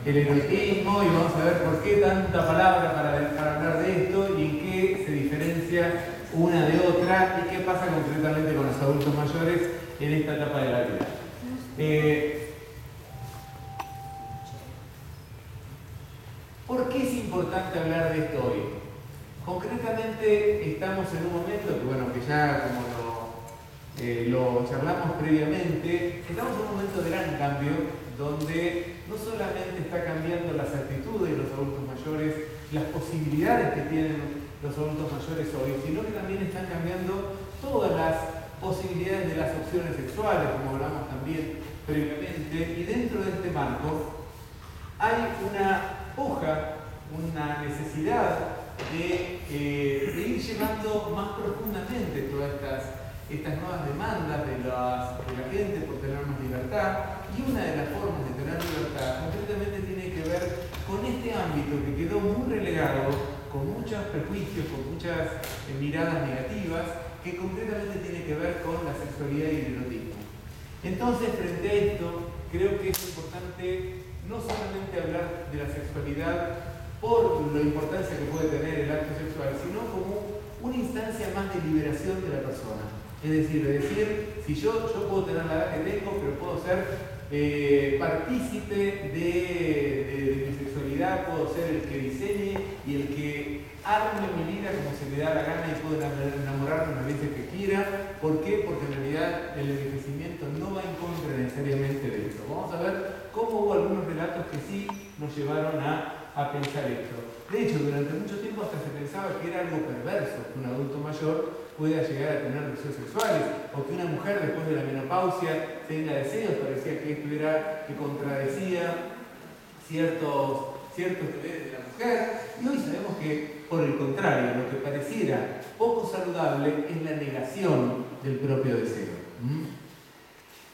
el erotismo y vamos a ver por qué tanta palabra para hablar de esto y en qué se diferencia una de otra y qué pasa concretamente con los adultos mayores en esta etapa de la vida. ¿Por qué es importante hablar de esto hoy? Concretamente estamos en un momento que, bueno, que ya como lo charlamos previamente, estamos en un momento de gran cambio donde no solamente está cambiando las actitudes de los adultos mayores, las posibilidades que tienen los adultos mayores hoy, sino que también están cambiando todas las posibilidades de las opciones sexuales, como hablamos también previamente, y dentro de este marco hay una una necesidad de ir llevando más profundamente todas estas nuevas demandas de la gente por tener más libertad, y una de las formas de tener libertad concretamente tiene que ver con este ámbito que quedó muy relegado, con muchos prejuicios, con muchas miradas negativas, que concretamente tiene que ver con la sexualidad y el erotismo. Entonces, frente a esto, creo que es importante no solamente hablar de la sexualidad por la importancia que puede tener el acto sexual, sino como una instancia más de liberación de la persona. Es decir, si yo puedo tener la edad que tengo, pero puedo ser partícipe de mi sexualidad, puedo ser el que diseñe y el que arme mi vida como se me da la gana y puedo enamorarme las veces que quiera. ¿Por qué? Porque en realidad el envejecimiento no va en contra necesariamente de esto. Vamos a ver cómo hubo algunos relatos que sí nos llevaron a pensar esto. De hecho, durante mucho tiempo hasta se pensaba que era algo perverso que un adulto mayor pueda llegar a tener deseos sexuales, o que una mujer después de la menopausia tenga deseos. Parecía que esto que contradecía ciertos deberes de la mujer, y hoy sabemos que, por el contrario, lo que pareciera poco saludable es la negación del propio deseo.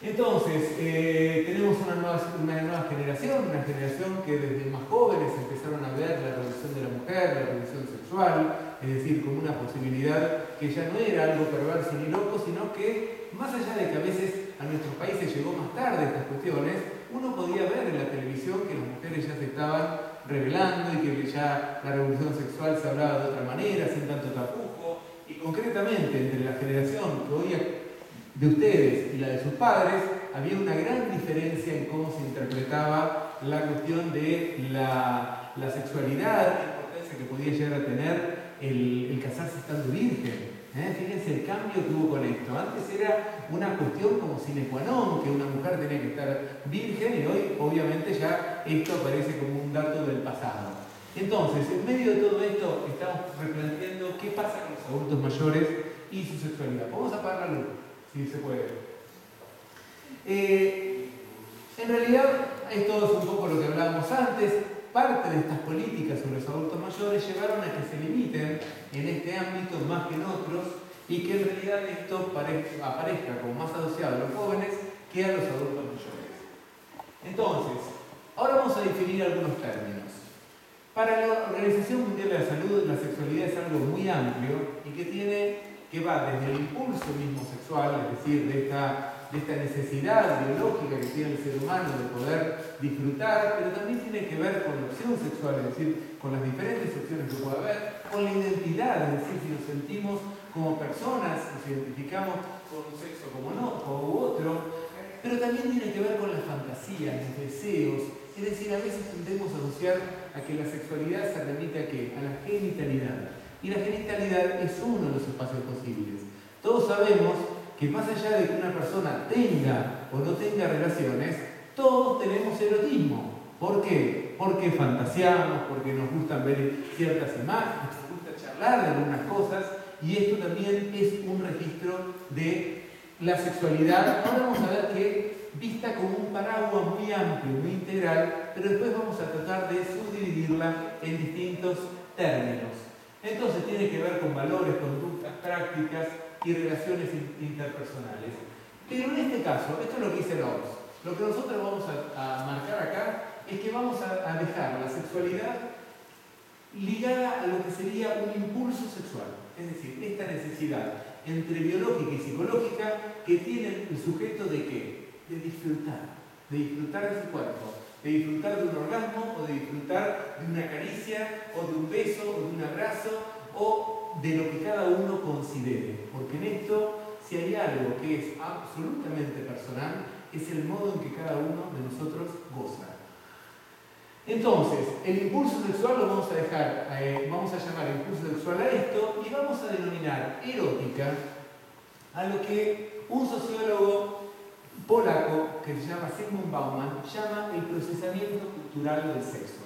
Entonces, tenemos una nueva generación, una generación que desde más jóvenes empezaron a ver la revolución de la mujer, la revolución sexual, es decir, como una posibilidad que ya no era algo perverso ni loco, sino que, más allá de que a veces a nuestros países llegó más tarde estas cuestiones, uno podía ver en la televisión que las mujeres ya se estaban revelando y que ya la revolución sexual se hablaba de otra manera, sin tanto tapujo, y concretamente entre la generación que hoy de ustedes y la de sus padres, había una gran diferencia en cómo se interpretaba la cuestión de la sexualidad, la importancia que podía llegar a tener el casarse estando virgen. Fíjense el cambio que hubo con esto. Antes era una cuestión como sine qua non, que una mujer tenía que estar virgen, y hoy obviamente ya esto aparece como un dato del pasado. Entonces, en medio de todo esto, estamos replanteando qué pasa con los adultos mayores y su sexualidad. Vamos a apagar la luz, si se puede. En realidad, esto es un poco lo que hablábamos antes. Parte de estas políticas sobre los adultos mayores llevaron a que se limiten en este ámbito más que en otros, y que en realidad esto aparezca como más asociado a los jóvenes que a los adultos mayores. Entonces, ahora vamos a definir algunos términos. Para la Organización Mundial de la Salud, la sexualidad es algo muy amplio y que va desde el impulso mismo sexual, es decir, de esta necesidad biológica que tiene el ser humano de poder disfrutar, pero también tiene que ver con la opción sexual, es decir, con las diferentes opciones que puede haber, con la identidad, es decir, si nos sentimos como personas, nos identificamos con un sexo como no, o otro, pero también tiene que ver con las fantasías, los deseos. Es decir, a veces tendemos a asociar a que la sexualidad se remite a ¿qué? A la genitalidad. Y la genitalidad es uno de los espacios posibles. Todos sabemos que más allá de que una persona tenga o no tenga relaciones, todos tenemos erotismo. ¿Por qué? Porque fantaseamos, porque nos gustan ver ciertas imágenes, nos gusta charlar de algunas cosas, y esto también es un registro de la sexualidad. Ahora vamos a ver que vista como un paraguas muy amplio, muy integral, pero después vamos a tratar de subdividirla en distintos términos. Entonces tiene que ver con valores, conductas, prácticas y relaciones interpersonales. Pero en este caso, esto es lo que dice la OMS. Lo que nosotros vamos a marcar acá es que vamos a dejar la sexualidad ligada a lo que sería un impulso sexual. Es decir, esta necesidad entre biológica y psicológica que tiene el sujeto de ¿qué? De disfrutar de su cuerpo, de disfrutar de un orgasmo, o de disfrutar de una caricia, o de un beso, o de un abrazo, o de lo que cada uno considere. Porque en esto, si hay algo que es absolutamente personal, es el modo en que cada uno de nosotros goza. Entonces, el impulso sexual lo vamos a dejar, vamos a llamar impulso sexual a esto, y vamos a denominar erótica a lo que un sociólogo polaco que se llama Zygmunt Bauman llama el procesamiento cultural del sexo.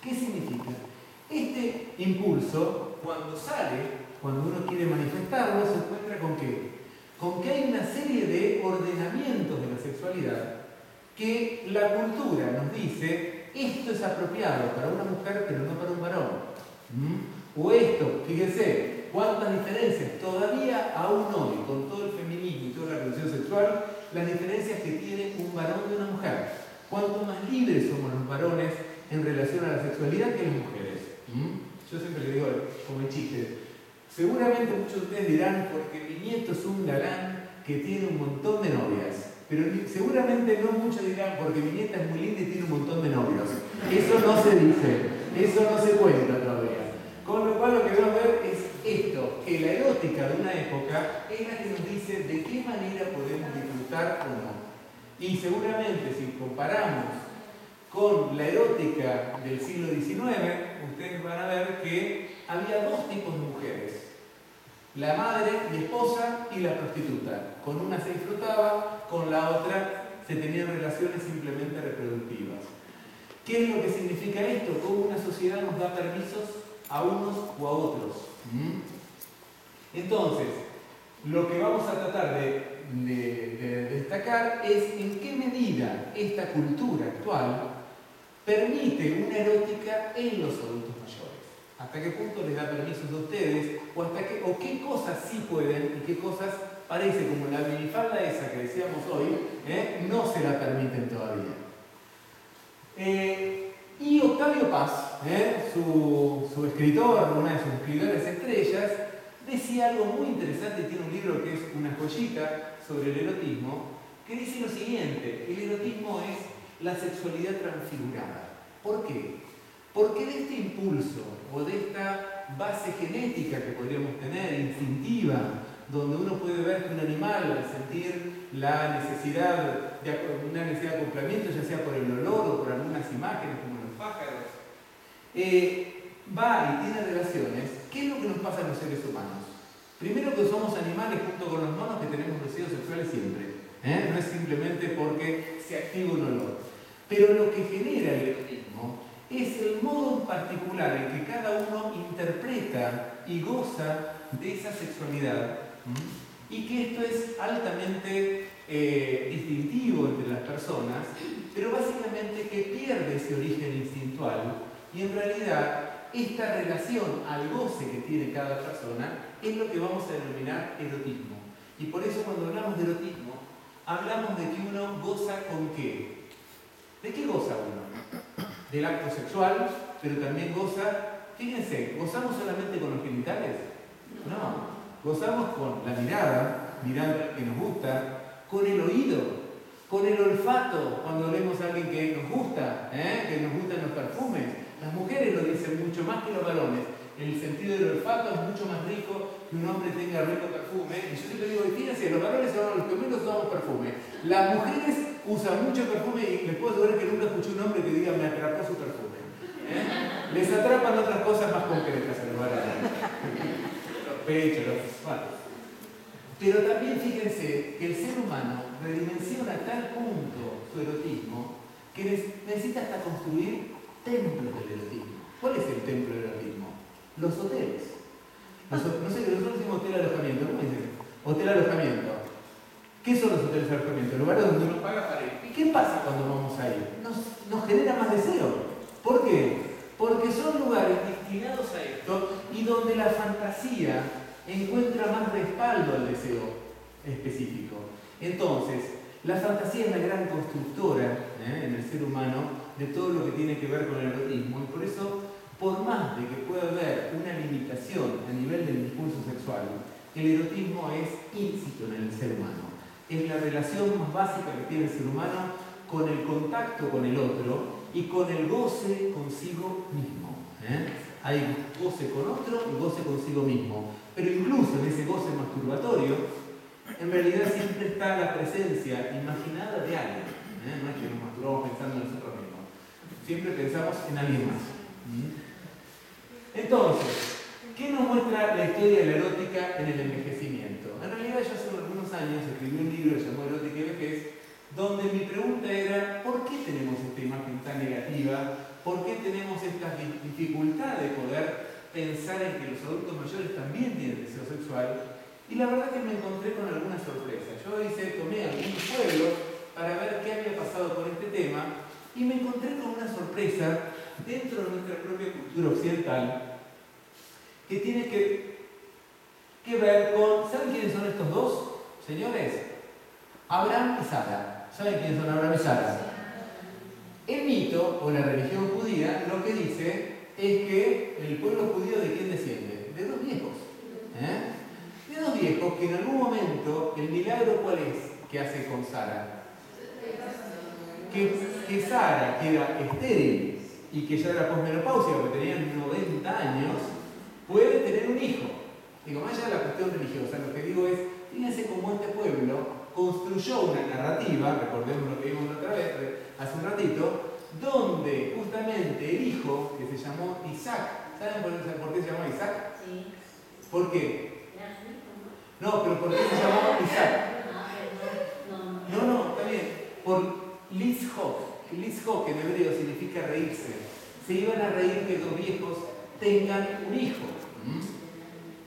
¿Qué significa? Este impulso, cuando sale, cuando uno quiere manifestarlo, se encuentra ¿con qué? Con que hay una serie de ordenamientos de la sexualidad que la cultura nos dice esto es apropiado para una mujer pero no para un varón. O esto, fíjense, cuántas diferencias, todavía aún hoy, con todo el feminismo y toda la revolución sexual, las diferencias que tiene un varón de una mujer. Cuánto más libres somos los varones en relación a la sexualidad que las mujeres. Yo siempre le digo, como en chiste, seguramente muchos de ustedes dirán, porque mi nieto es un galán que tiene un montón de novias. Pero seguramente no muchos dirán, porque mi nieta es muy linda y tiene un montón de novios. Eso no se dice, eso no se cuenta todavía. Con lo cual lo que vamos a ver es esto, que la erótica de una época es la que nos dice de qué manera podemos disfrutar o no. Y seguramente si comparamos con la erótica del siglo XIX, ustedes van a ver que había dos tipos de mujeres. La madre y esposa y la prostituta. Con una se disfrutaba, con la otra se tenían relaciones simplemente reproductivas. ¿Qué es lo que significa esto? ¿Cómo una sociedad nos da permisos a unos o a otros? Entonces, lo que vamos a tratar de destacar es en qué medida esta cultura actual permite una erótica en los adultos mayores. ¿Hasta qué punto les da permisos a ustedes? ¿O qué cosas sí pueden y qué cosas parece como la minifalda esa que decíamos hoy, no se la permiten todavía? Y Octavio Paz, su escritor, una de sus escritores estrellas, decía algo muy interesante y tiene un libro que es una joyita sobre el erotismo, que dice lo siguiente: el erotismo es la sexualidad transfigurada. ¿Por qué? Porque de este impulso o de esta base genética que podríamos tener, instintiva, donde uno puede ver que un animal, al sentir la necesidad de acoplamiento, ya sea por el olor o por algunas imágenes como los pájaros, va y tiene relaciones. ¿Qué es lo que nos pasa a los seres humanos? Primero que somos animales junto con los monos que tenemos deseos sexuales siempre. No es simplemente porque se activa un olor. Pero lo que genera el erotismo es el modo en particular en que cada uno interpreta y goza de esa sexualidad, y que esto es altamente distintivo entre las personas, pero básicamente que pierde ese origen instintual y en realidad esta relación al goce que tiene cada persona es lo que vamos a denominar erotismo. Y por eso cuando hablamos de erotismo, hablamos de que uno goza con qué. ¿De qué goza uno? Del acto sexual, pero también goza, fíjense, ¿gozamos solamente con los genitales? No, gozamos con la mirada, mirando que nos gusta, con el oído, con el olfato, cuando vemos a alguien que nos gusta, que nos gustan los perfumes. Las mujeres lo dicen mucho más que los varones. En el sentido del olfato es mucho más rico que un hombre tenga rico perfume. Y yo siempre digo, fíjense, los varones son los que menos usamos perfume. Las mujeres usan mucho perfume y les puedo asegurar que nunca escuché un hombre que diga me atrapó su perfume. Les atrapan otras cosas más concretas a los varones. Los pechos, los olfatos. Pero también fíjense que el ser humano redimensiona a tal punto su erotismo que necesita hasta construir templos del erotismo. ¿Cuál es el templo del erotismo? Los hoteles. No sé, nosotros decimos hotel alojamiento. ¿Cómo dicen? Hotel alojamiento. ¿Qué son los hoteles alojamiento? Lugares donde uno paga para ir. ¿Y qué pasa cuando vamos a ir? Nos genera más deseo. ¿Por qué? Porque son lugares destinados a esto y donde la fantasía encuentra más respaldo al deseo específico. Entonces, la fantasía es la gran constructora en el ser humano de todo lo que tiene que ver con el erotismo, y por eso, por más de que pueda haber una limitación a nivel del impulso sexual, el erotismo es íncito en el ser humano. Es la relación más básica que tiene el ser humano con el contacto con el otro, y con el goce consigo mismo. Hay goce con otro y goce consigo mismo. Pero incluso en ese goce masturbatorio, en realidad siempre está la presencia imaginada de alguien. No es que nos masturbamos pensando en nosotros mismos. Siempre pensamos en alguien más. Entonces, ¿qué nos muestra la historia de la erótica en el envejecimiento? En realidad yo hace algunos años escribí un libro llamado Erótica y Vejez, donde mi pregunta era ¿por qué tenemos esta imagen tan negativa? ¿Por qué tenemos esta dificultad de poder pensar en que los adultos mayores también tienen deseo sexual? Y la verdad que me encontré con algunas sorpresas. Yo tomé algunos pueblos para ver qué había pasado con este tema y me encontré con una sorpresa dentro de nuestra propia cultura occidental que tiene que ver con... ¿Saben quiénes son estos dos señores? Abraham y Sara. ¿Saben quiénes son Abraham y Sara? El mito o la religión judía lo que dice es que el pueblo judío ¿de quién desciende? De dos viejos. De dos viejos que en algún momento, el milagro ¿cuál es que hace con Sara? Que Sara queda estéril y que ya era posmenopáusica, porque tenían 90 años, puede tener un hijo. Digo, más allá de la cuestión religiosa, lo que digo es, fíjense cómo este pueblo construyó una narrativa, recordemos lo que vimos la otra vez, hace un ratito, donde justamente el hijo, que se llamó Isaac, ¿saben por qué se llamó Isaac? Sí. ¿Por qué? No, pero ¿por qué se llamó Isaac? No, está bien. Por Litzhok. Litzhok en hebreo significa reírse. Se iban a reír que dos viejos tengan un hijo.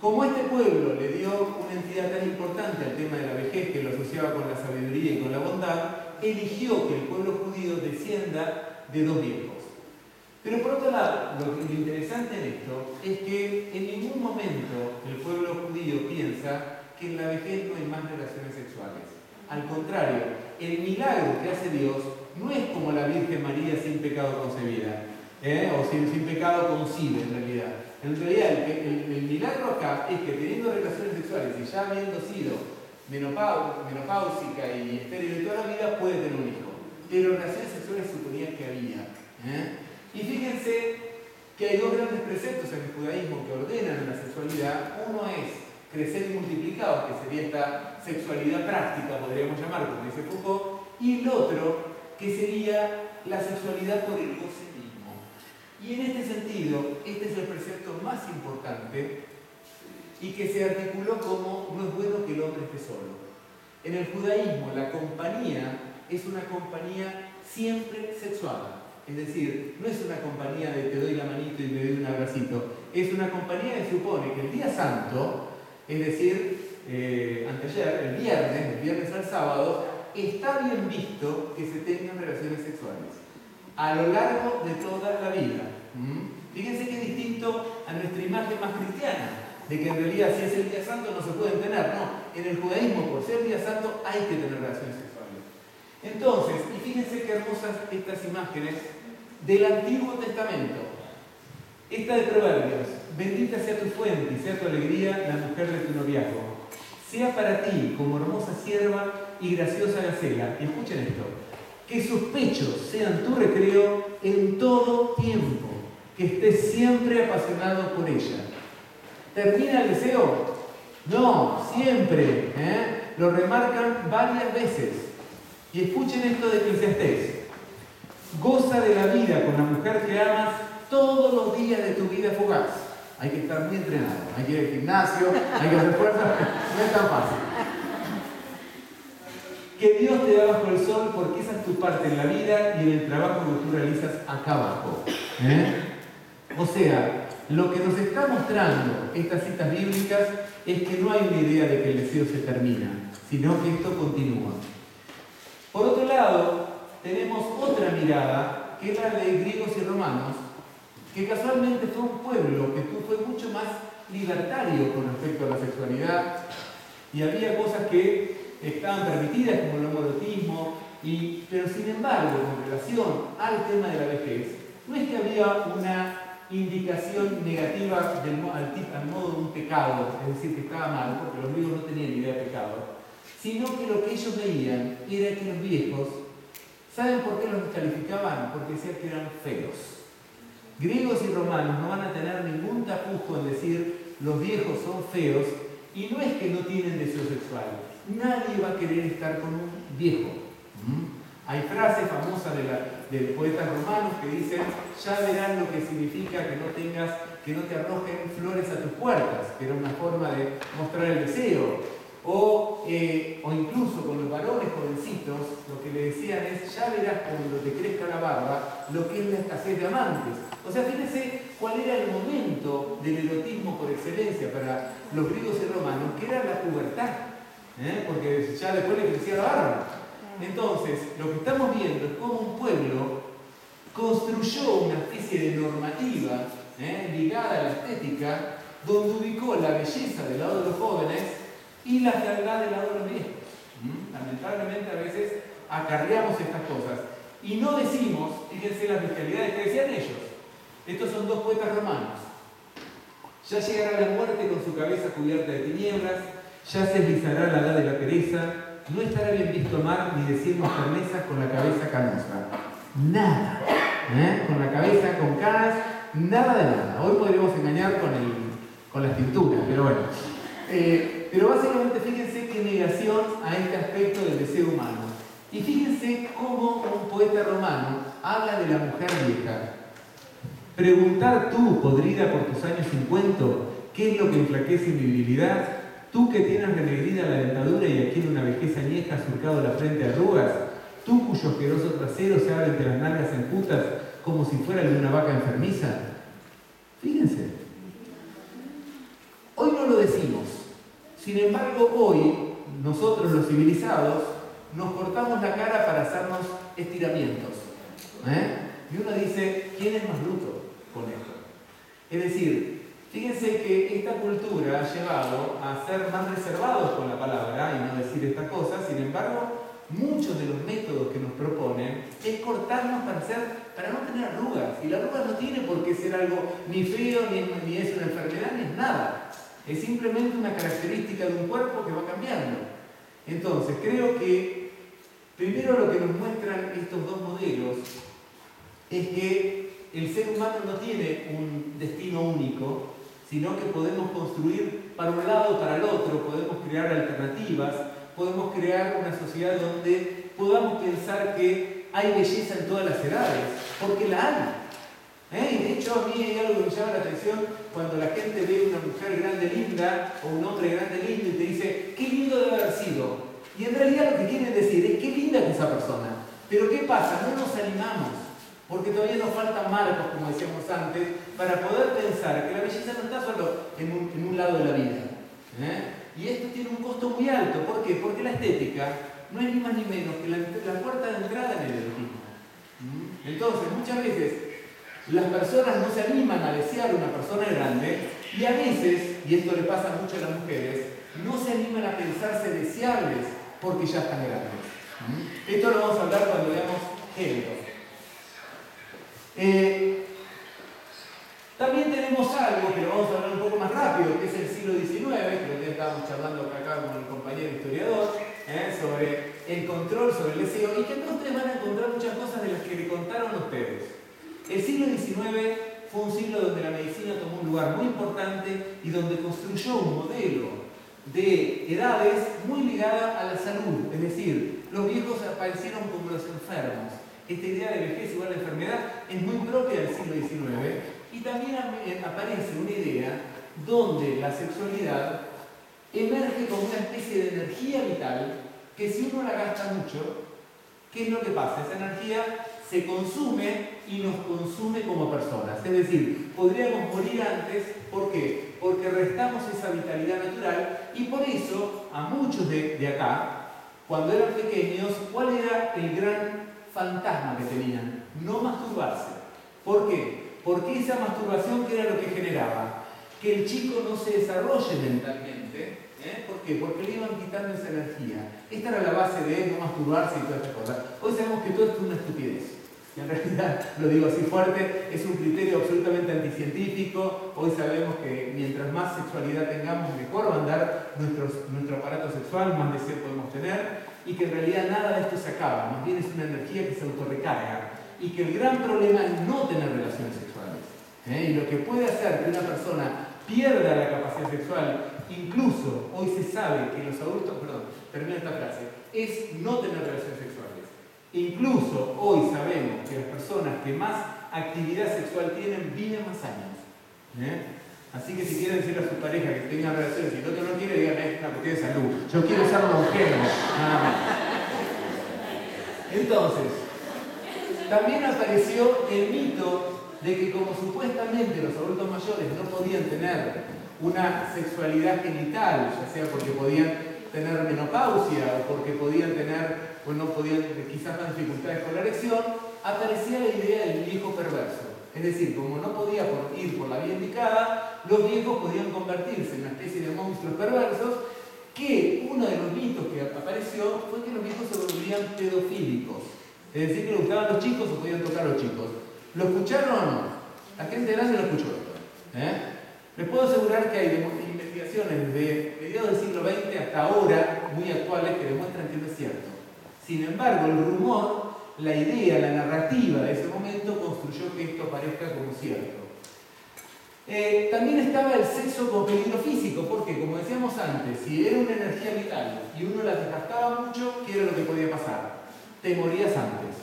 Como este pueblo le dio una entidad tan importante al tema de la vejez, que lo asociaba con la sabiduría y con la bondad, eligió que el pueblo judío descienda de dos viejos. Pero por otro lado, lo interesante en esto es que en ningún momento el pueblo judío piensa que en la vejez no hay más relaciones sexuales. Al contrario, el milagro que hace Dios no es como la Virgen María sin pecado concebida, o sin pecado concibe en realidad. En realidad, el milagro acá es que teniendo relaciones sexuales y ya habiendo sido menopáusica y estéril de toda la vida, puede tener un hijo. Pero relaciones sexuales suponía que había. Y fíjense que hay dos grandes preceptos en el judaísmo que ordenan la sexualidad. Uno es crecer y multiplicados, que sería esta sexualidad práctica, podríamos llamar, como dice Foucault, y el otro, que sería la sexualidad por el goce mismo. Y en este sentido, este es el precepto más importante y que se articuló como no es bueno que el hombre esté solo. En el judaísmo, la compañía es una compañía siempre sexual. Es decir, no es una compañía de te doy la manito y me doy un abracito. Es una compañía que supone que el día santo, es decir, anteayer, el viernes al sábado, está bien visto que se tengan relaciones sexuales a lo largo de toda la vida. Fíjense que es distinto a nuestra imagen más cristiana, de que en realidad si es el día santo no se pueden tener. No, en el judaísmo, por ser el día santo, hay que tener relaciones sexuales. Entonces, y fíjense qué hermosas estas imágenes del Antiguo Testamento. Esta de Proverbios: bendita sea tu fuente y sea tu alegría la mujer de tu noviazgo. Sea para ti como hermosa sierva y graciosa gacela. Y escuchen esto: que sus pechos sean tu recreo en todo tiempo, que estés siempre apasionado por ella. ¿Termina el deseo? No, siempre. Lo remarcan varias veces. Y escuchen esto de Eclesiastés: goza de la vida con la mujer que amas todos los días de tu vida fugaz. Hay que estar muy entrenado, hay que ir al gimnasio, hay que hacer fuerza, no es tan fácil. Que Dios te da bajo el sol porque esa es tu parte en la vida y en el trabajo que tú realizas acá abajo. O sea, lo que nos está mostrando estas citas bíblicas es que no hay una idea de que el deseo se termina, sino que esto continúa. Por otro lado, tenemos otra mirada, que es la de griegos y romanos, que casualmente fue un pueblo que fue mucho más libertario con respecto a la sexualidad, y había cosas que estaban permitidas, como el homoerotismo, pero sin embargo, con relación al tema de la vejez, no es que había una indicación negativa al modo de un pecado, es decir, que estaba mal, porque los griegos no tenían idea de pecado, sino que lo que ellos veían era que los viejos ¿Saben por qué los descalificaban? Porque decían que eran feos. Griegos y romanos no van a tener ningún tapujo en decir los viejos son feos, y no es que no tienen deseo sexual. Nadie va a querer estar con un viejo. Hay frases famosas de poetas romanos que dicen: ya verán lo que significa que no te arrojen flores a tus puertas, que era una forma de mostrar el deseo. O incluso con los varones jovencitos, lo que le decían es: ya verás cuando te crezca la barba lo que es la escasez de amantes. O sea, fíjense cuál era el momento del erotismo por excelencia para los griegos y romanos, que era la pubertad, porque ya después le crecía la barba. Entonces, lo que estamos viendo es cómo un pueblo construyó una especie de normativa ligada a la estética, donde ubicó la belleza del lado de los jóvenes y la fealdad del lado de los viejos. Lamentablemente a veces acarreamos estas cosas y no decimos, fíjense las bestialidades que decían ellos. Estos son dos poetas romanos. Ya llegará la muerte con su cabeza cubierta de tinieblas, ya se deslizará la edad de la pereza, no estará bien visto amar ni decirnos firmezas con la cabeza canosa. Nada. Con la cabeza con canas, nada de nada. Hoy podríamos engañar con las tinturas, pero bueno. Pero básicamente fíjense qué negación a este aspecto del deseo humano. Y fíjense cómo un poeta romano habla de la mujer vieja. Preguntar tú, podrida por tus años 50, ¿qué es lo que enflaquece mi virilidad? Tú que tienes renegrida la dentadura y aquí en una vejez añeja has surcado la frente de arrugas, tú cuyo asqueroso trasero se abre entre las nalgas enjutas como si fuera el de una vaca enfermiza. Fíjense. Hoy no lo decimos. Sin embargo, hoy, nosotros los civilizados, nos cortamos la cara para hacernos estiramientos. Y uno dice: ¿quién es más bruto con esto? Es decir, fíjense que esta cultura ha llevado a ser más reservados con la palabra y no decir estas cosas. Sin embargo, muchos de los métodos que nos proponen es cortarnos para no tener arrugas. Y la arruga no tiene por qué ser algo ni feo, ni es una enfermedad, ni es nada. Es simplemente una característica de un cuerpo que va cambiando. Entonces, creo que primero lo que nos muestran estos dos modelos es que el ser humano no tiene un destino único, sino que podemos construir para un lado o para el otro, podemos crear alternativas, podemos crear una sociedad donde podamos pensar que hay belleza en todas las edades, porque la hay. Y de hecho, a mí hay algo que me llama la atención cuando la gente ve una mujer grande, linda, o un hombre grande, lindo, y te dice: qué lindo debe haber sido. Y en realidad lo que quieren decir es: qué linda es esa persona. Pero ¿qué pasa? No nos animamos, porque todavía nos faltan marcos, como decíamos antes, para poder pensar que la belleza no está solo en un lado de la vida. Y esto tiene un costo muy alto. ¿Por qué? Porque la estética no es ni más ni menos que la puerta de entrada en el erotismo. Entonces, muchas veces las personas no se animan a desear una persona grande, y a veces, y esto le pasa mucho a las mujeres, no se animan a pensarse deseables porque ya están grandes. Esto lo vamos a hablar cuando veamos género. También tenemos algo que lo vamos a hablar un poco más rápido, que es el siglo XIX, que ya estábamos charlando acá con el compañero historiador, sobre el control sobre el deseo, y que acá ustedes van a encontrar muchas cosas de las que le contaron ustedes. El siglo XIX fue un siglo donde la medicina tomó un lugar muy importante y donde construyó un modelo de edades muy ligada a la salud. Es decir, los viejos aparecieron como los enfermos. Esta idea de vejez igual a enfermedad es muy propia del siglo XIX, y también aparece una idea donde la sexualidad emerge como una especie de energía vital que, si uno la gasta mucho, ¿qué es lo que pasa? Esa energía se consume y nos consume como personas. Es decir, podríamos morir antes. ¿Por qué? Porque restamos esa vitalidad natural, y por eso a muchos de acá, cuando eran pequeños, ¿cuál era el gran fantasma que tenían? No masturbarse. ¿Por qué? Porque esa masturbación, ¿qué era lo que generaba? Que el chico no se desarrolle mentalmente. ¿Por qué? Porque le iban quitando esa energía. Esta era la base de no masturbarse y todas estas cosas. Hoy sabemos que todo esto es una estupidez. Y en realidad, lo digo así fuerte, es un criterio absolutamente anticientífico. Hoy sabemos que mientras más sexualidad tengamos, mejor va a andar nuestro aparato sexual, más deseo podemos tener. y que en realidad nada de esto se acaba, más bien es una energía que se autorrecarga y que el gran problema es no tener relaciones sexuales. Y lo que puede hacer que una persona pierda la capacidad sexual, incluso hoy se sabe que los adultos, termino esta frase, es no tener relaciones sexuales. Incluso hoy sabemos que las personas que más actividad sexual tienen viven más años. Así que si quieren decirle a su pareja que tengan relaciones y el otro no quiere, digan, es una cuestión de salud. Yo quiero ser longeva, nada más. Entonces, también apareció el mito de que como supuestamente los adultos mayores no podían tener una sexualidad genital, ya sea porque podían tener menopausia o porque podían tener, o no podían, quizás más dificultades con la erección, aparecía la idea del viejo perverso. Es decir, como no podía ir por la vía indicada, los viejos podían convertirse en una especie de monstruos perversos, que uno de los mitos que apareció fue que los viejos se volvían pedofílicos. Es decir, que les gustaban los chicos o podían tocar a los chicos. ¿Lo escucharon o no? La gente grande lo escuchó esto. Les puedo asegurar que hay investigaciones de mediados del siglo XX hasta ahora, muy actuales, que demuestran que no es cierto. Sin embargo, el rumor, la idea, la narrativa de ese momento construyó que esto parezca como cierto. También estaba el sexo como peligro físico, porque, como decíamos antes, si era una energía vital y uno la desgastaba mucho, ¿qué era lo que podía pasar? Te morías antes.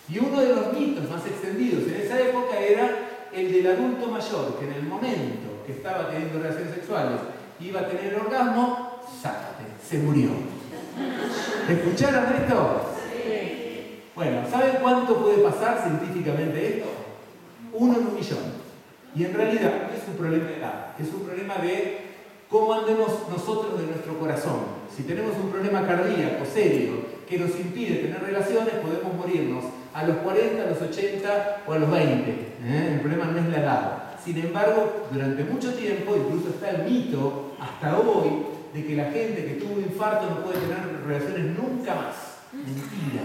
Y uno de los mitos más extendidos en esa época era el del adulto mayor, que en el momento que estaba teniendo relaciones sexuales iba a tener orgasmo, sácate, se murió. ¿Escucharon esto? Sí. Bueno, ¿saben cuánto puede pasar científicamente esto? 1 en 1.000.000. Y en realidad no es un problema de edad, es un problema de cómo andemos nosotros de nuestro corazón. Si tenemos un problema cardíaco serio que nos impide tener relaciones, podemos morirnos a los 40, a los 80 o a los 20. El problema no es la edad. Sin embargo, durante mucho tiempo, incluso está el mito, hasta hoy, de que la gente que tuvo un infarto no puede tener relaciones nunca más. Mentira.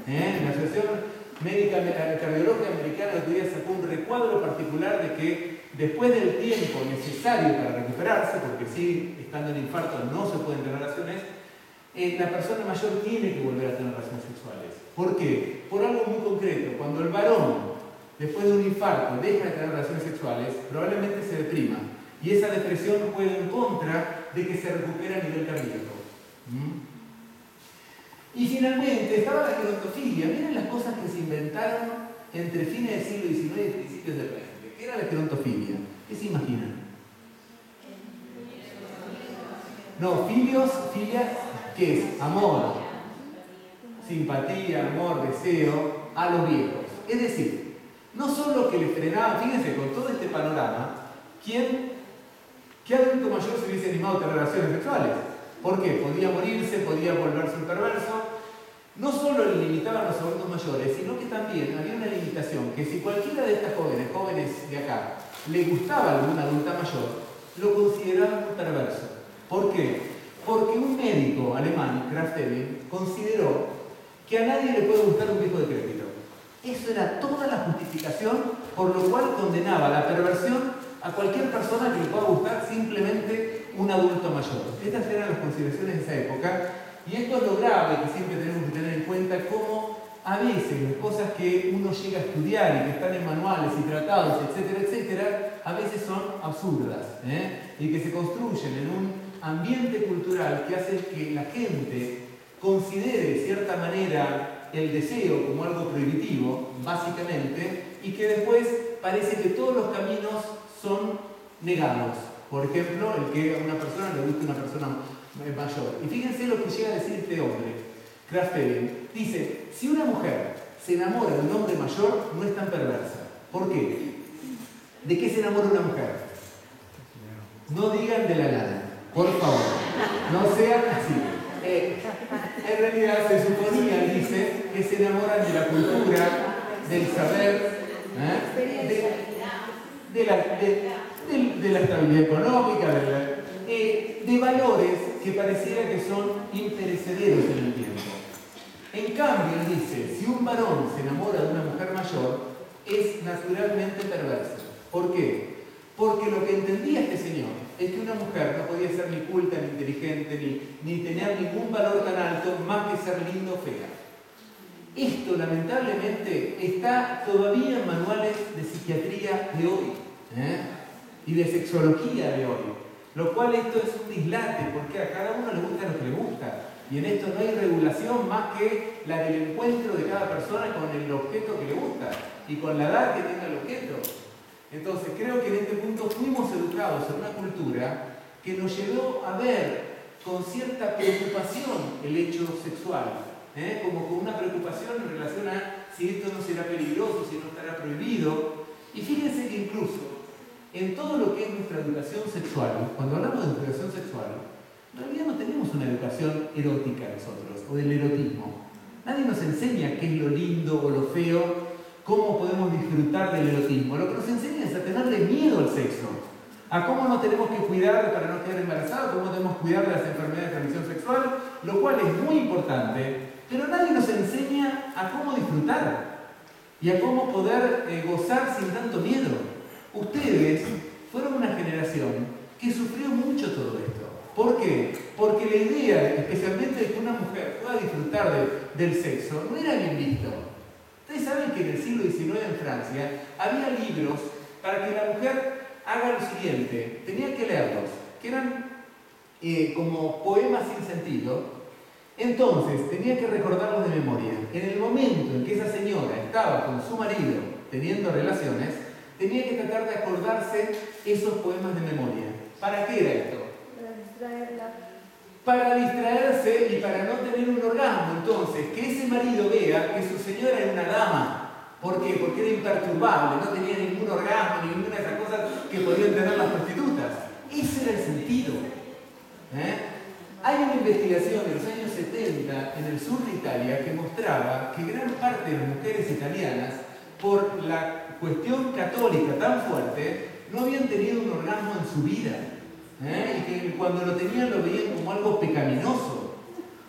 La Asociación Médica Cardiológica Americana el otro día sacó un recuadro particular de que después del tiempo necesario para recuperarse, porque sí, estando en infarto no se pueden tener relaciones, la persona mayor tiene que volver a tener relaciones sexuales. ¿Por qué? Por algo muy concreto. Cuando el varón, después de un infarto, deja de tener relaciones sexuales, probablemente se deprima. Y esa depresión juega en contra de que se recupere a nivel cardíaco. Y finalmente estaba la gerontofilia. Miren las cosas que se inventaron entre fines del siglo XIX y principios del XX. ¿Qué era la gerontofilia? ¿Qué se imaginan? No, filia, ¿qué es? Amor, simpatía, amor, deseo a los viejos. Es decir, no solo que le frenaban, fíjense, con todo este panorama, ¿qué adulto mayor se hubiese animado a tener relaciones sexuales? ¿Por qué? Podía morirse, podía volverse un perverso. No solo le limitaban a los adultos mayores, sino que también había una limitación, que si cualquiera de estas jóvenes de acá, le gustaba a alguna adulta mayor, lo consideraban un perverso. ¿Por qué? Porque un médico alemán, Krafft Ebing, consideró que a nadie le puede gustar un viejo decrépito. Eso era toda la justificación por lo cual condenaba la perversión a cualquier persona que le pueda gustar simplemente un adulto mayor. Estas eran las consideraciones de esa época, y esto es lo grave que siempre tenemos que tener en cuenta, cómo a veces las cosas que uno llega a estudiar y que están en manuales y tratados, etcétera, etcétera, a veces son absurdas, y que se construyen en un ambiente cultural que hace que la gente considere de cierta manera el deseo como algo prohibitivo, básicamente, y que después parece que todos los caminos son negados. Por ejemplo, el que a una persona le guste una persona mayor. Y fíjense lo que llega a decir este hombre, Krafft Ebing. Dice, si una mujer se enamora de un hombre mayor, no es tan perversa. ¿Por qué? ¿De qué se enamora una mujer? No digan de la nada, por favor. No sean así. En realidad se suponía, dice, que se enamoran de la cultura, del saber, de la estabilidad económica, de valores que pareciera que son imperecederos en el tiempo. En cambio, él dice, si un varón se enamora de una mujer mayor, es naturalmente perverso. ¿Por qué? Porque lo que entendía este señor es que una mujer no podía ser ni culta, ni inteligente, ni tener ningún valor tan alto más que ser linda o fea. Esto, lamentablemente, está todavía en manuales de psiquiatría de hoy, y de sexología de hoy. Lo cual esto es un dislate, porque a cada uno le gusta lo que le gusta. Y en esto no hay regulación más que la del encuentro de cada persona con el objeto que le gusta y con la edad que tenga el objeto. Entonces creo que en este punto fuimos educados en una cultura que nos llevó a ver con cierta preocupación el hecho sexual, como con una preocupación en relación a si esto no será peligroso, si no estará prohibido. Y fíjense que incluso en todo lo que es nuestra educación sexual, cuando hablamos de educación sexual, en realidad no tenemos una educación erótica nosotros, o del erotismo. Nadie nos enseña qué es lo lindo o lo feo, cómo podemos disfrutar del erotismo. Lo que nos enseña es a tenerle miedo al sexo, a cómo nos tenemos que cuidar para no quedar embarazados, cómo tenemos que cuidar de las enfermedades de transmisión sexual, lo cual es muy importante, pero nadie nos enseña a cómo disfrutar y a cómo poder gozar sin tanto miedo. Ustedes fueron una generación que sufrió mucho todo esto. ¿Por qué? Porque la idea, especialmente de que una mujer pueda disfrutar del sexo, no era bien visto. Ustedes saben que en el siglo XIX en Francia había libros para que la mujer haga lo siguiente, tenía que leerlos, que eran como poemas sin sentido. Entonces tenía que recordarlos de memoria. En el momento en que esa señora estaba con su marido teniendo relaciones, tenía que tratar de acordarse esos poemas de memoria. ¿Para qué era esto? Para distraerla. Para distraerse y para no tener un orgasmo. Entonces, que ese marido vea que su señora era una dama. ¿Por qué? Porque era imperturbable, no tenía ningún orgasmo, ni ninguna de esas cosas que podían tener las prostitutas. Ese era el sentido. Hay una investigación de los años 70 en el sur de Italia que mostraba que gran parte de las mujeres italianas, por la cuestión católica tan fuerte, no habían tenido un orgasmo en su vida. Y que cuando lo tenían lo veían como algo pecaminoso.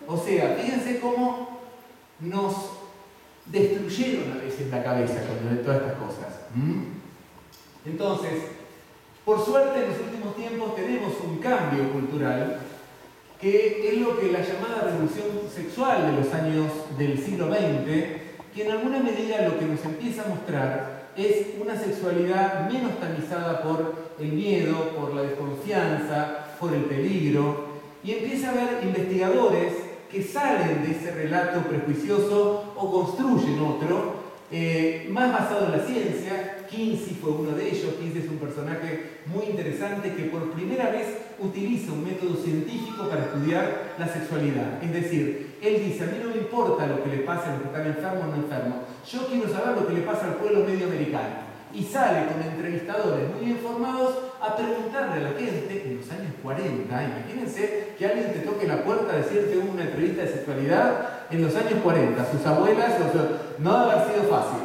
O sea, fíjense cómo nos destruyeron a veces la cabeza con todas estas cosas. Entonces, por suerte en los últimos tiempos tenemos un cambio cultural que es lo que la llamada revolución sexual de los años del siglo XX, que en alguna medida lo que nos empieza a mostrar es una sexualidad menos tamizada por el miedo, por la desconfianza, por el peligro, y empieza a haber investigadores que salen de ese relato prejuicioso o construyen otro, más basado en la ciencia. Kinsey fue uno de ellos. Kinsey es un personaje muy interesante que por primera vez utiliza un método científico para estudiar la sexualidad. Es decir, él dice, a mí no me importa lo que le pasa a los que están enfermos o no enfermos, yo quiero saber lo que le pasa al pueblo medio americano. Y sale con entrevistadores muy bien formados a preguntarle a la gente en los años 40, imagínense que alguien te toque la puerta a decirte una entrevista de sexualidad en los años 40, sus abuelas, no debe haber sido fácil.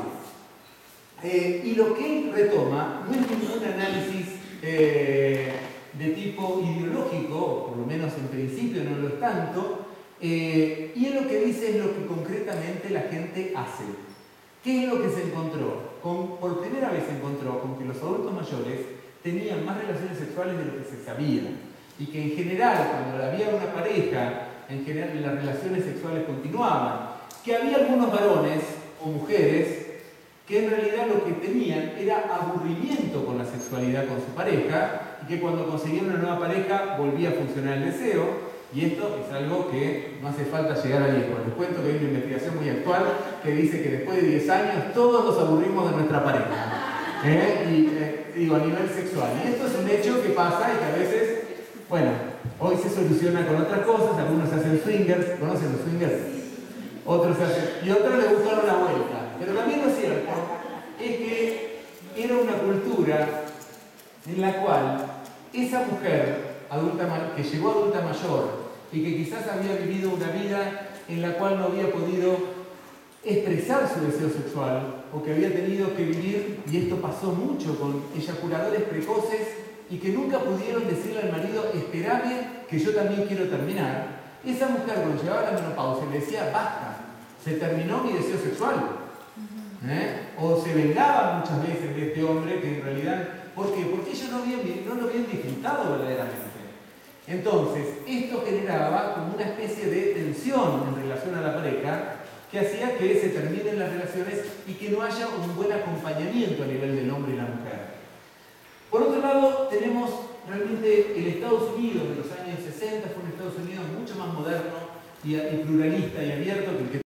Y lo que él retoma no es ningún análisis de tipo ideológico, por lo menos en principio no lo es tanto, y él lo que dice es lo que concretamente la gente hace. ¿Qué es lo que se encontró? Por primera vez se encontró con que los adultos mayores tenían más relaciones sexuales de lo que se sabía, y que en general, cuando había una pareja, en general las relaciones sexuales continuaban, que había algunos varones o mujeres que en realidad lo que tenían era aburrimiento con la sexualidad con su pareja, y que cuando conseguían una nueva pareja volvía a funcionar el deseo. Y esto es algo que no hace falta llegar a viejo. Les cuento que hay una investigación muy actual que dice que después de 10 años todos nos aburrimos de nuestra pareja. Digo, a nivel sexual. Y esto es un hecho que pasa y que a veces, bueno, hoy se soluciona con otras cosas. Algunos hacen swingers, ¿conocen los swingers? Otros hacen, y otros les buscaron la vuelta. Pero también lo cierto es que era una cultura en la cual esa mujer que llegó adulta mayor y que quizás había vivido una vida en la cual no había podido expresar su deseo sexual, o que había tenido que vivir, y esto pasó mucho con eyaculadores precoces y que nunca pudieron decirle al marido, espérame que yo también quiero terminar. Esa mujer cuando llegaba a la menopausia le decía, basta, se terminó mi deseo sexual. O se vengaba muchas veces de este hombre que en realidad, ¿por qué? Porque porque ellos no lo habían disfrutado verdaderamente. Entonces, esto generaba como una especie de tensión en relación a la pareja que hacía que se terminen las relaciones y que no haya un buen acompañamiento a nivel del hombre y la mujer. Por otro lado, tenemos realmente el Estados Unidos de los años 60, fue un Estados Unidos mucho más moderno y pluralista y abierto que el que